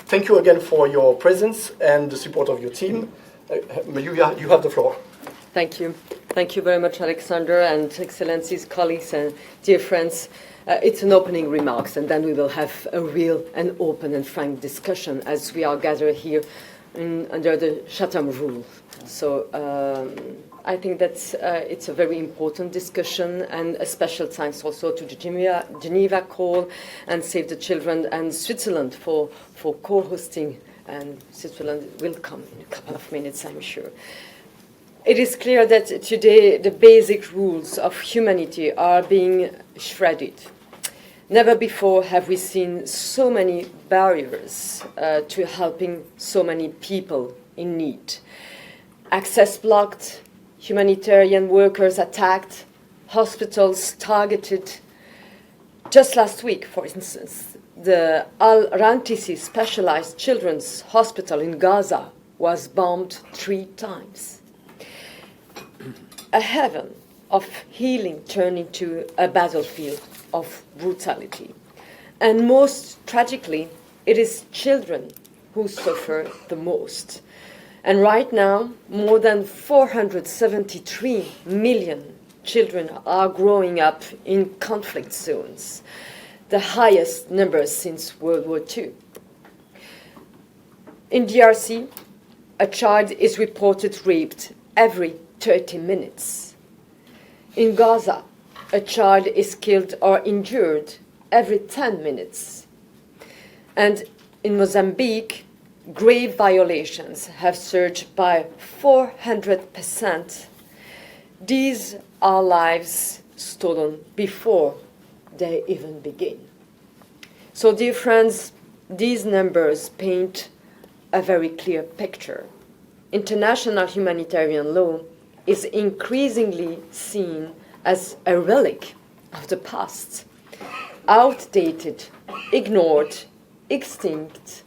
Thank you again for your presence and the support of your team. You have the floor. Thank you. Thank you very much, Alexander, and Excellencies, colleagues, and dear friends. It's an opening remarks, and then we will have a real and open and frank discussion as we are gathered here under the Chatham rule. So I think that it's a very important discussion, and a special thanks also to the Geneva call and Save the Children and Switzerland for co-hosting, and Switzerland will come in a couple of minutes, I'm sure. It is clear that today the basic rules of humanity are being shredded. Never before have we seen so many barriers to helping so many people in need. Access blocked, humanitarian workers attacked, hospitals targeted. Just last week, for instance, the Al-Rantisi Specialized Children's Hospital in Gaza was bombed 3 times. A heaven of healing turned into a battlefield of brutality. And most tragically, it is children who suffer the most. And right now, more than 473 million children are growing up in conflict zones, the highest number since World War II. In DRC, a child is reported raped every 30 minutes. In Gaza, a child is killed or injured every 10 minutes. And in Mozambique, grave violations have surged by 400%. These are lives stolen before they even begin. So, dear friends, these numbers paint a very clear picture. International humanitarian law is increasingly seen as a relic of the past, outdated, ignored, extinct,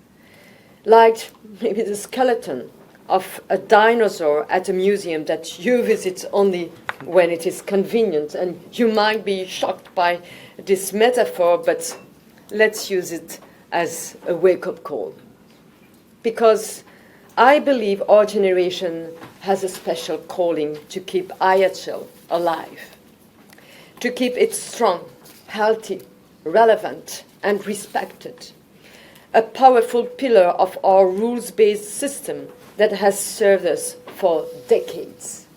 like maybe the skeleton of a dinosaur at a museum that you visit only when it is convenient. And you might be shocked by this metaphor, but let's use it as a wake-up call. Because I believe our generation has a special calling to keep IHL alive, to keep it strong, healthy, relevant, and respected, a powerful pillar of our rules-based system that has served us for decades.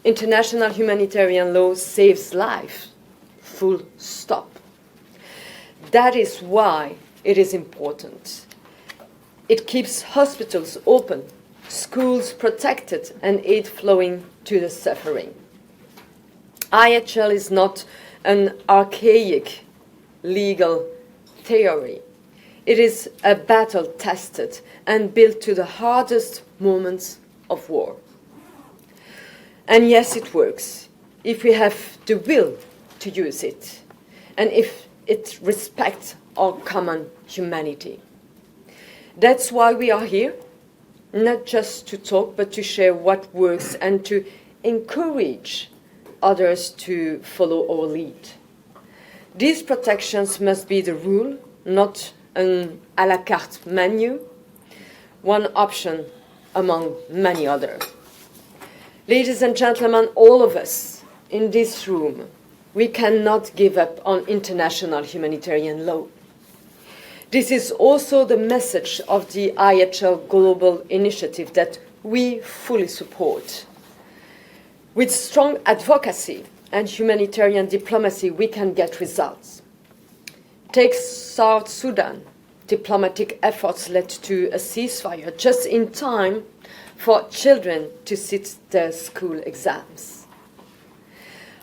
International humanitarian law saves life, full stop. That is why it is important. It keeps hospitals open, schools protected, and aid flowing to the suffering. IHL is not an archaic legal theory. It is a battle-tested and built to the hardest moments of war. And yes, it works if we have the will to use it, and if it respects our common humanity. That's why we are here, not just to talk, but to share what works and to encourage others to follow our lead. These protections must be the rule, not an à la carte menu, one option among many others. Ladies and gentlemen, all of us in this room, we cannot give up on international humanitarian law. This is also the message of the IHL Global Initiative that we fully support. With strong advocacy and humanitarian diplomacy, we can get results. Take South Sudan. Diplomatic efforts led to a ceasefire just in time for children to sit their school exams.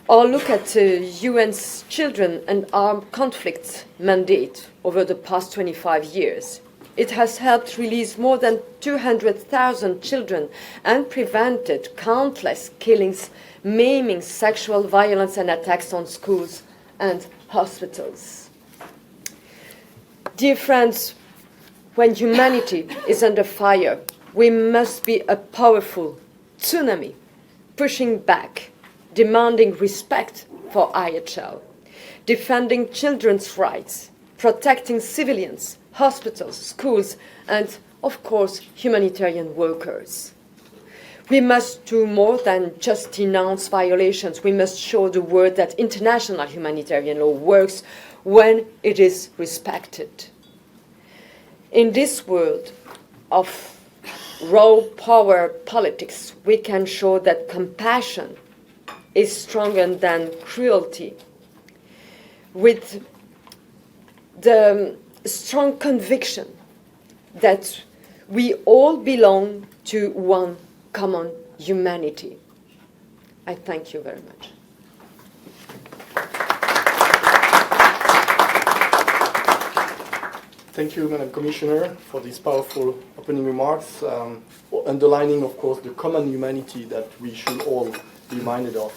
Or look at the UN's Children and Armed Conflict mandate over the past 25 years. It has helped release more than 200,000 children and prevented countless killings, maiming, sexual violence and attacks on schools and hospitals. Dear friends, when humanity is under fire, we must be a powerful tsunami, pushing back, demanding respect for IHL, defending children's rights, protecting civilians, hospitals, schools, and, of course, humanitarian workers. We must do more than just denounce violations. We must show the world that international humanitarian law works when it is respected. In this world of raw power politics, we can show that compassion is stronger than cruelty, with the strong conviction that we all belong to one common humanity. I thank you very much. Thank you, Madam Commissioner, for these powerful opening remarks, underlining, of course, the common humanity that we should all be reminded of.